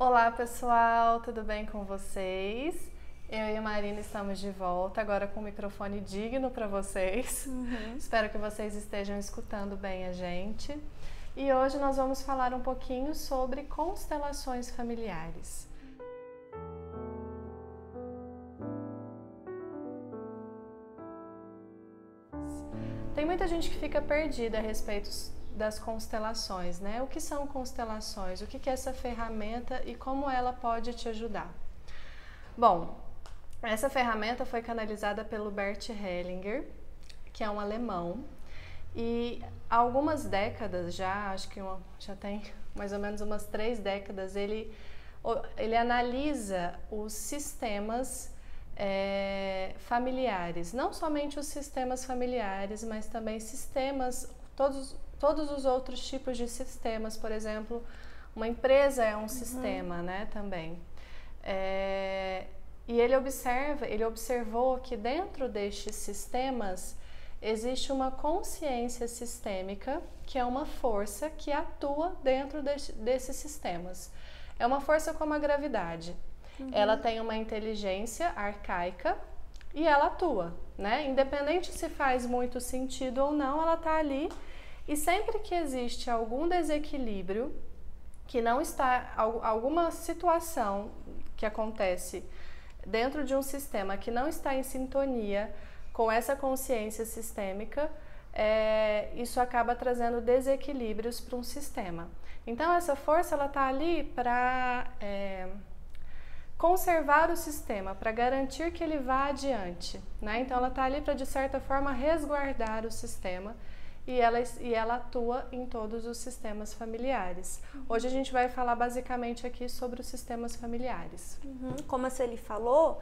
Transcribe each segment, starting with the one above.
Olá pessoal, tudo bem com vocês? Eu e a Marina estamos de volta, agora com um microfone digno para vocês. Espero que vocês estejam escutando bem a gente. E hoje nós vamos falar um pouquinho sobre constelações familiares. Tem muita gente que fica perdida a respeito das constelações, né? O que são constelações? O que é essa ferramenta e como ela pode te ajudar? Bom, essa ferramenta foi canalizada pelo Bert Hellinger, que é um alemão, e há algumas décadas já, acho que já tem mais ou menos umas 3 décadas, ele analisa os sistemas familiares, não somente os sistemas familiares, mas também sistemas, todos os outros tipos de sistemas. Por exemplo, uma empresa é um sistema, né, também. E ele observou que dentro destes sistemas existe uma consciência sistêmica, que é uma força que atua dentro desses sistemas. É uma força como a gravidade. Ela tem uma inteligência arcaica e ela atua, né? Independente se faz muito sentido ou não, ela está ali. E sempre que existe algum desequilíbrio, que não está, alguma situação que acontece dentro de um sistema que não está em sintonia com essa consciência sistêmica, isso acaba trazendo desequilíbrios para um sistema. Então essa força ela está ali para conservar o sistema, para garantir que ele vá adiante, né? Então ela está ali para, de certa forma, resguardar o sistema e ela atua em todos os sistemas familiares. Hoje a gente vai falar basicamente aqui sobre os sistemas familiares. Como a Celi falou,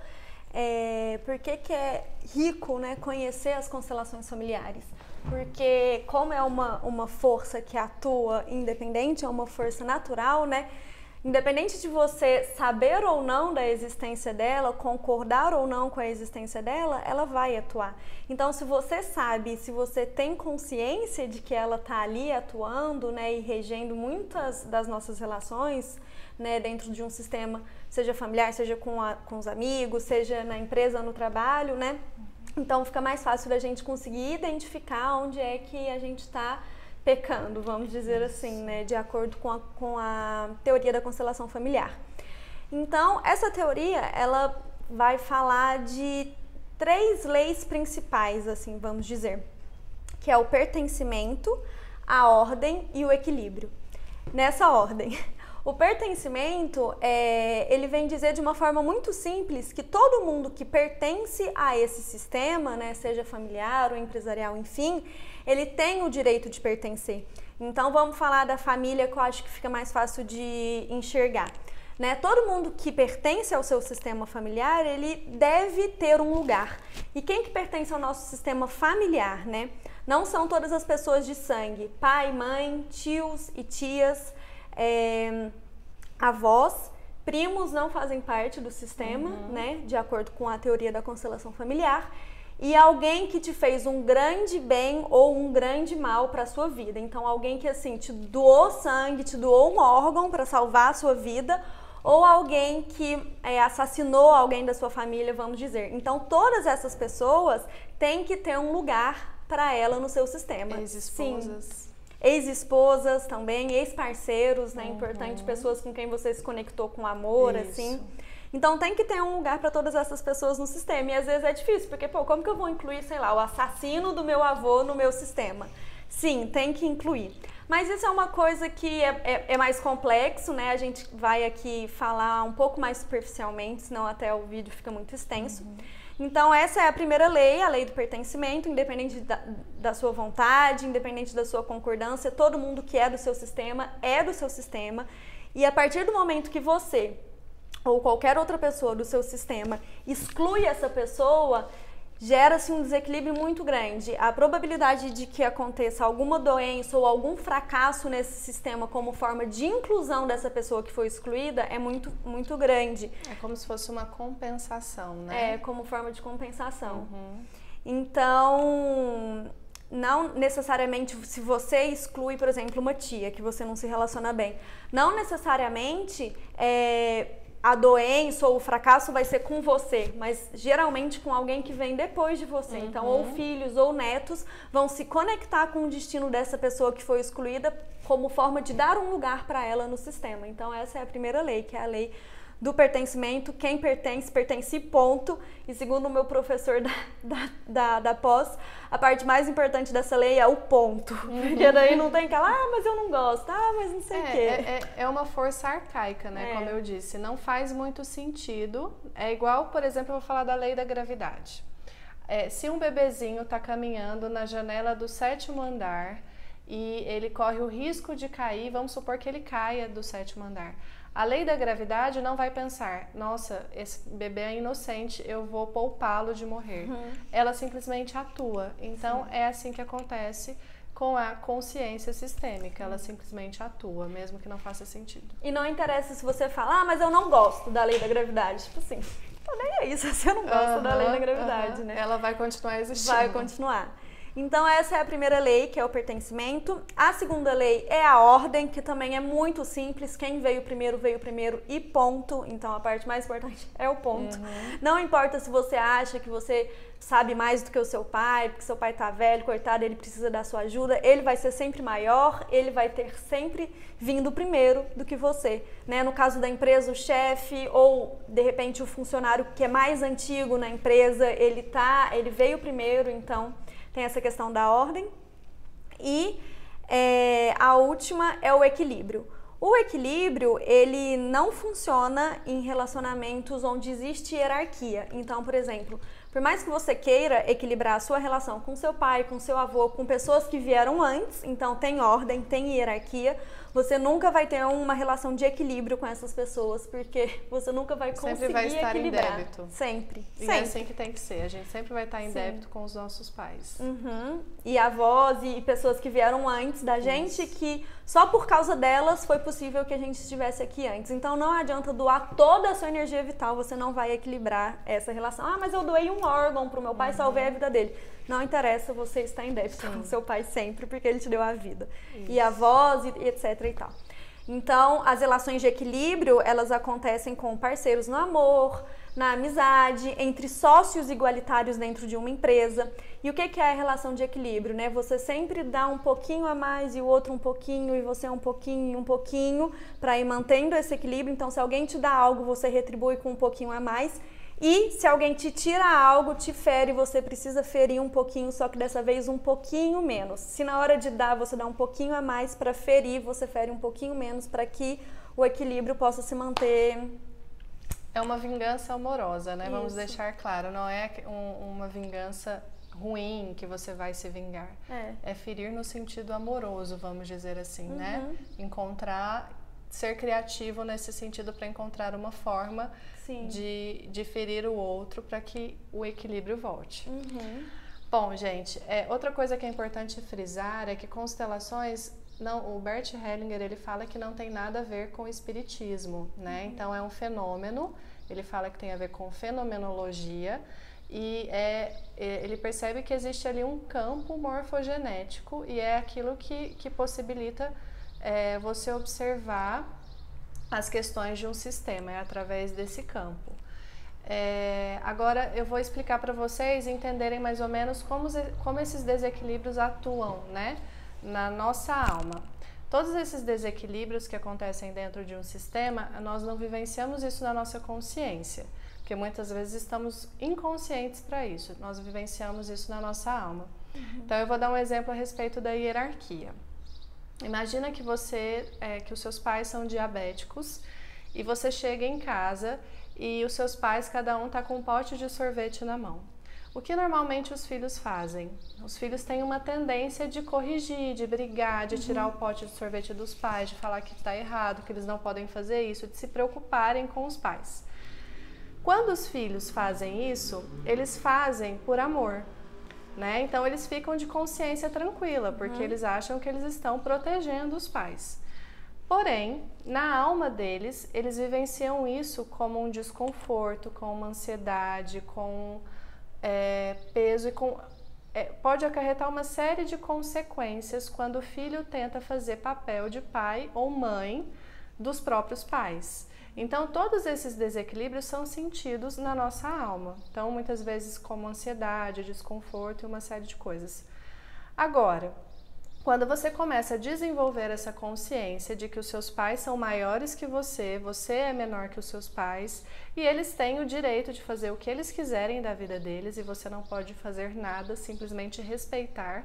por que é rico, né, conhecer as constelações familiares? Porque como é uma força que atua independente, é uma força natural, né? Independente de você saber ou não da existência dela, concordar ou não com a existência dela, ela vai atuar. Então, se você sabe, se você tem consciência de que ela está ali atuando, né, e regendo muitas das nossas relações, né, dentro de um sistema, seja familiar, seja com os amigos, seja na empresa, no trabalho, né? Então, fica mais fácil da gente conseguir identificar onde é que a gente está pecando, vamos dizer assim, né, de acordo com a teoria da constelação familiar. Então, essa teoria, ela vai falar de 3 leis principais, assim, vamos dizer, que é o pertencimento, a ordem e o equilíbrio. Nessa ordem, o pertencimento, ele vem dizer de uma forma muito simples que todo mundo que pertence a esse sistema, né, seja familiar ou empresarial, enfim, ele tem o direito de pertencer. Então vamos falar da família, que eu acho que fica mais fácil de enxergar. Né? Todo mundo que pertence ao seu sistema familiar, ele deve ter um lugar. E quem que pertence ao nosso sistema familiar, né? Não são todas as pessoas de sangue, pai, mãe, tios e tias, avós, primos não fazem parte do sistema, né? De acordo com a teoria da constelação familiar. E alguém que te fez um grande bem ou um grande mal para a sua vida. Então, alguém que, assim, te doou sangue, te doou um órgão para salvar a sua vida, ou alguém que assassinou alguém da sua família, vamos dizer. Então, todas essas pessoas têm que ter um lugar para ela no seu sistema. Ex-esposas. Sim. Ex-esposas também, ex-parceiros, né? Importante, pessoas com quem você se conectou com amor, assim. Então tem que ter um lugar para todas essas pessoas no sistema. E às vezes é difícil, porque, como que eu vou incluir, sei lá, o assassino do meu avô no meu sistema? Sim, tem que incluir. Mas isso é uma coisa que é mais complexo, né? A gente vai aqui falar um pouco mais superficialmente, senão até o vídeo fica muito extenso. Então essa é a primeira lei, a lei do pertencimento, independente da sua vontade, independente da sua concordância, todo mundo que é do seu sistema é do seu sistema. E a partir do momento que você ou qualquer outra pessoa do seu sistema exclui essa pessoa, gera-se um desequilíbrio muito grande. A probabilidade de que aconteça alguma doença ou algum fracasso nesse sistema como forma de inclusão dessa pessoa que foi excluída é muito, muito grande. É como se fosse uma compensação, né? É, como forma de compensação. Então, não necessariamente se você exclui, por exemplo, uma tia que você não se relaciona bem, não necessariamente a doença ou o fracasso vai ser com você, mas geralmente com alguém que vem depois de você. Então, ou filhos ou netos vão se conectar com o destino dessa pessoa que foi excluída como forma de dar um lugar para ela no sistema. Então, essa é a primeira lei, que é a lei do pertencimento. Quem pertence, pertence, ponto. E segundo o meu professor da pós, a parte mais importante dessa lei é o ponto. Porque daí não tem aquela, mas eu não gosto, mas não sei o quê. É uma força arcaica, né? Como eu disse, não faz muito sentido. É igual, por exemplo, eu vou falar da lei da gravidade. Se um bebezinho está caminhando na janela do 7º andar e ele corre o risco de cair, vamos supor que ele caia do 7º andar. A lei da gravidade não vai pensar, nossa, esse bebê é inocente, eu vou poupá-lo de morrer. Ela simplesmente atua. Então, é assim que acontece com a consciência sistêmica. Ela simplesmente atua, mesmo que não faça sentido. E não interessa se você fala, mas eu não gosto da lei da gravidade. Tipo assim, tô nem aí se você não gosta da lei da gravidade, né? Ela vai continuar existindo. Vai continuar. Então, essa é a primeira lei, que é o pertencimento. A segunda lei é a ordem, que também é muito simples. Quem veio primeiro e ponto. Então, a parte mais importante é o ponto. Não importa se você acha que você sabe mais do que o seu pai, porque seu pai tá velho, coitado, ele precisa da sua ajuda. Ele vai ser sempre maior, ele vai ter sempre vindo primeiro do que você, né? No caso da empresa, o chefe ou, de repente, o funcionário que é mais antigo na empresa, ele veio primeiro, então tem essa questão da ordem. E a última é o equilíbrio. O equilíbrio, ele não funciona em relacionamentos onde existe hierarquia. Então, por exemplo, por mais que você queira equilibrar a sua relação com seu pai, com seu avô, com pessoas que vieram antes, então tem ordem, tem hierarquia, você nunca vai ter uma relação de equilíbrio com essas pessoas, porque você nunca vai conseguir sempre vai estar equilibrar. Em débito. Sempre. E é assim que tem que ser. A gente sempre vai estar em débito com os nossos pais. E avós e pessoas que vieram antes da gente, que só por causa delas foi possível que a gente estivesse aqui antes. Então não adianta doar toda a sua energia vital, você não vai equilibrar essa relação. Mas eu doei um órgão pro meu pai, salvei a vida dele. Não interessa, você está em débito com seu pai sempre, porque ele te deu a vida. E avós, e etc e tal. Então, as relações de equilíbrio, elas acontecem com parceiros no amor, na amizade, entre sócios igualitários dentro de uma empresa. E o que é a relação de equilíbrio, né? Você sempre dá um pouquinho a mais e o outro um pouquinho, e você um pouquinho, para ir mantendo esse equilíbrio. Então, se alguém te dá algo, você retribui com um pouquinho a mais. E se alguém te tira algo, te fere, você precisa ferir um pouquinho, só que dessa vez um pouquinho menos. Se na hora de dar, você dá um pouquinho a mais para ferir, você fere um pouquinho menos para que o equilíbrio possa se manter. É uma vingança amorosa, né? Isso. Vamos deixar claro, não é uma vingança ruim que você vai se vingar. É ferir no sentido amoroso, vamos dizer assim, né? Ser criativo nesse sentido para encontrar uma forma de ferir o outro para que o equilíbrio volte. Bom, gente, outra coisa que é importante frisar é que constelações, o Bert Hellinger, ele fala que não tem nada a ver com o espiritismo, né? Então é um fenômeno, ele fala que tem a ver com fenomenologia e ele percebe que existe ali um campo morfogenético e é aquilo que possibilita você observar as questões de um sistema, através desse campo. Agora eu vou explicar para vocês entenderem mais ou menos como esses desequilíbrios atuam, né, na nossa alma. Todos esses desequilíbrios que acontecem dentro de um sistema, nós não vivenciamos isso na nossa consciência, porque muitas vezes estamos inconscientes para isso, nós vivenciamos isso na nossa alma. Então eu vou dar um exemplo a respeito da hierarquia. Imagina que que os seus pais são diabéticos e você chega em casa e os seus pais, cada um está com um pote de sorvete na mão. O que normalmente os filhos fazem? Os filhos têm uma tendência de corrigir, de brigar, de tirar o pote de sorvete dos pais, de falar que está errado, que eles não podem fazer isso, de se preocuparem com os pais. Quando os filhos fazem isso, eles fazem por amor. Né? Então eles ficam de consciência tranquila, porque eles acham que eles estão protegendo os pais. Porém, na alma deles, eles vivenciam isso como um desconforto, com uma ansiedade, com peso e com pode acarretar uma série de consequências quando o filho tenta fazer papel de pai ou mãe dos próprios pais. Então, todos esses desequilíbrios são sentidos na nossa alma. Então, muitas vezes como ansiedade, desconforto e uma série de coisas. Agora, quando você começa a desenvolver essa consciência de que os seus pais são maiores que você é menor que os seus pais e eles têm o direito de fazer o que eles quiserem da vida deles e você não pode fazer nada, simplesmente respeitar.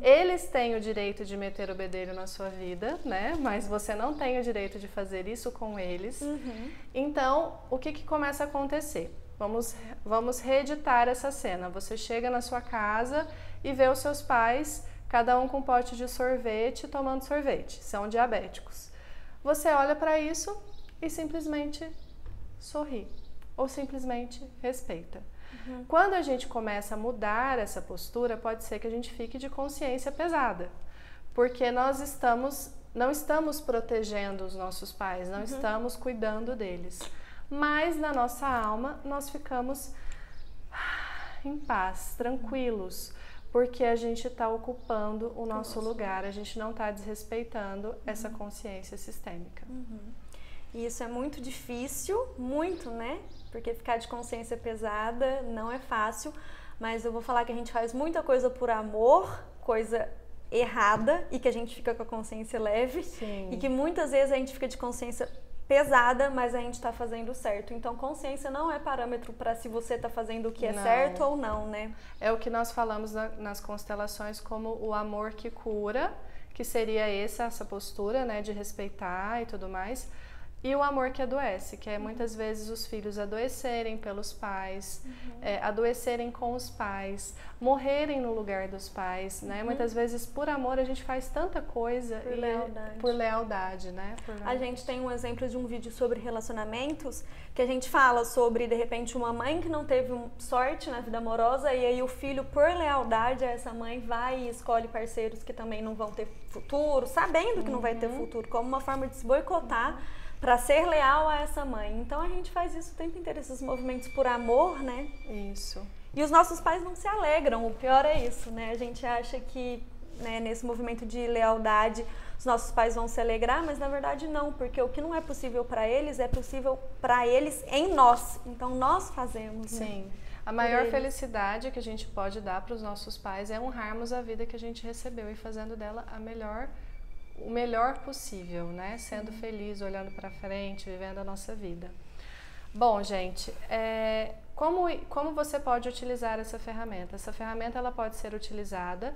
Eles têm o direito de meter o bedelho na sua vida, né? Mas você não tem o direito de fazer isso com eles. Então, o que começa a acontecer? Vamos reeditar essa cena. Você chega na sua casa e vê os seus pais, cada um com um pote de sorvete, tomando sorvete. São diabéticos. Você olha para isso e simplesmente sorri. Ou simplesmente respeita. Quando a gente começa a mudar essa postura, pode ser que a gente fique de consciência pesada. Porque nós não estamos protegendo os nossos pais, não estamos cuidando deles. Mas na nossa alma, nós ficamos em paz, tranquilos. Porque a gente está ocupando o nosso lugar, a gente não está desrespeitando essa consciência sistêmica. E isso é muito difícil, muito, né? Porque ficar de consciência pesada não é fácil, mas eu vou falar que a gente faz muita coisa por amor, coisa errada, e que a gente fica com a consciência leve. Sim. E que muitas vezes a gente fica de consciência pesada, mas a gente está fazendo certo. Então, consciência não é parâmetro para se você está fazendo o que é certo ou não, né? É o que nós falamos nas constelações como o amor que cura, que seria essa postura, né, de respeitar e tudo mais. E o amor que adoece, que é muitas vezes os filhos adoecerem pelos pais, adoecerem com os pais, morrerem no lugar dos pais, né? Muitas vezes por amor a gente faz tanta coisa por lealdade, né? A gente tem um exemplo de um vídeo sobre relacionamentos que a gente fala sobre, de repente, uma mãe que não teve sorte na vida amorosa e aí o filho, por lealdade a essa mãe, vai e escolhe parceiros que também não vão ter futuro, sabendo que não vai ter futuro, como uma forma de se boicotar para ser leal a essa mãe. Então a gente faz isso o tempo inteiro, esses movimentos por amor, né? Isso. E os nossos pais não se alegram, o pior é isso, né? A gente acha que, né, nesse movimento de lealdade os nossos pais vão se alegrar, mas na verdade não, porque o que não é possível para eles é possível para eles em nós. Então nós fazemos, né? Sim. A maior felicidade que a gente pode dar para os nossos pais é honrarmos a vida que a gente recebeu e fazendo dela o melhor possível, né? Sendo feliz, olhando para frente, vivendo a nossa vida. Bom, gente, como você pode utilizar essa ferramenta? Essa ferramenta ela pode ser utilizada,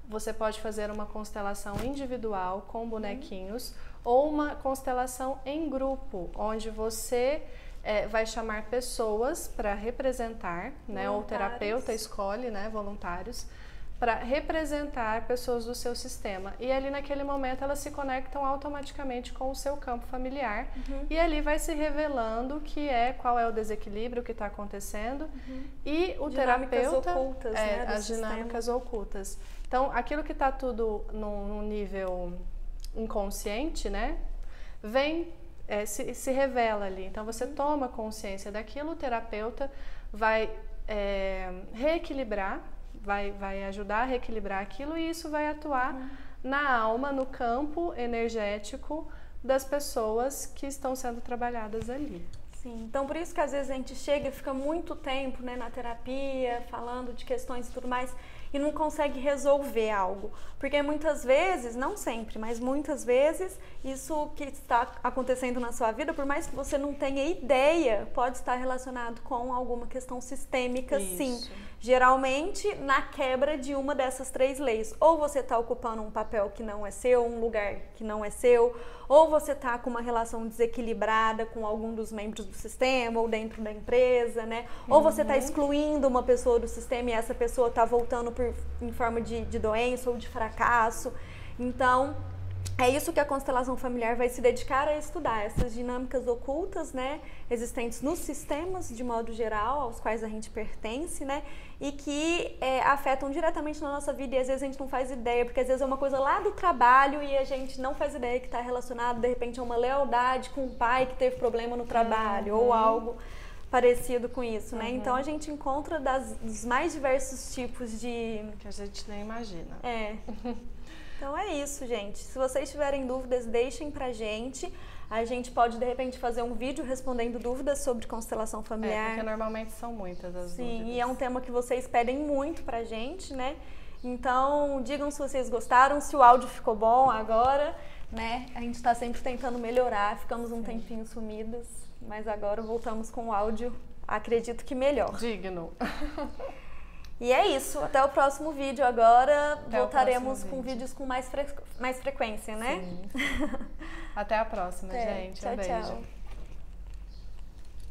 você pode fazer uma constelação individual com bonequinhos ou uma constelação em grupo, onde você vai chamar pessoas para representar, né? Ou o terapeuta escolhe, né? Voluntários, para representar pessoas do seu sistema. E ali naquele momento elas se conectam automaticamente com o seu campo familiar e ali vai se revelando qual é o desequilíbrio que está acontecendo e o terapeuta... Ocultas, né, as dinâmicas ocultas. Então, aquilo que está tudo num nível inconsciente, né, se revela ali. Então, você toma consciência daquilo, o terapeuta vai reequilibrar, vai ajudar a reequilibrar aquilo e isso vai atuar na alma, no campo energético das pessoas que estão sendo trabalhadas ali. Sim, então por isso que às vezes a gente chega e fica muito tempo, né, na terapia, falando de questões e tudo mais, e não consegue resolver algo. Porque muitas vezes, não sempre, mas muitas vezes, isso que está acontecendo na sua vida, por mais que você não tenha ideia, pode estar relacionado com alguma questão sistêmica, sim. Geralmente na quebra de uma dessas 3 leis. Ou você está ocupando um papel que não é seu, um lugar que não é seu, ou você está com uma relação desequilibrada com algum dos membros do sistema ou dentro da empresa, né? Ou você está excluindo uma pessoa do sistema e essa pessoa está voltando em forma de doença ou de fracasso. Então, é isso que a constelação familiar vai se dedicar a estudar, essas dinâmicas ocultas, né, existentes nos sistemas, de modo geral, aos quais a gente pertence, né, e que afetam diretamente na nossa vida e às vezes a gente não faz ideia, porque às vezes é uma coisa lá do trabalho e a gente não faz ideia que está relacionado, de repente, a uma lealdade com um pai que teve problema no trabalho ou algo parecido com isso, né? Então a gente encontra dos mais diversos tipos de... Que a gente nem imagina. Então é isso, gente. Se vocês tiverem dúvidas, deixem pra gente. A gente pode, de repente, fazer um vídeo respondendo dúvidas sobre constelação familiar. Porque normalmente são muitas as dúvidas. Sim, e é um tema que vocês pedem muito pra gente, né? Então, digam se vocês gostaram, se o áudio ficou bom agora, né? A gente tá sempre tentando melhorar, ficamos um tempinho sumidas, mas agora voltamos com o áudio, acredito que melhor. Digno. E é isso, até o próximo vídeo agora. Voltaremos com vídeo. vídeos com mais frequência, né? Sim. Até a próxima, gente. Tchau, Um beijo. tchau.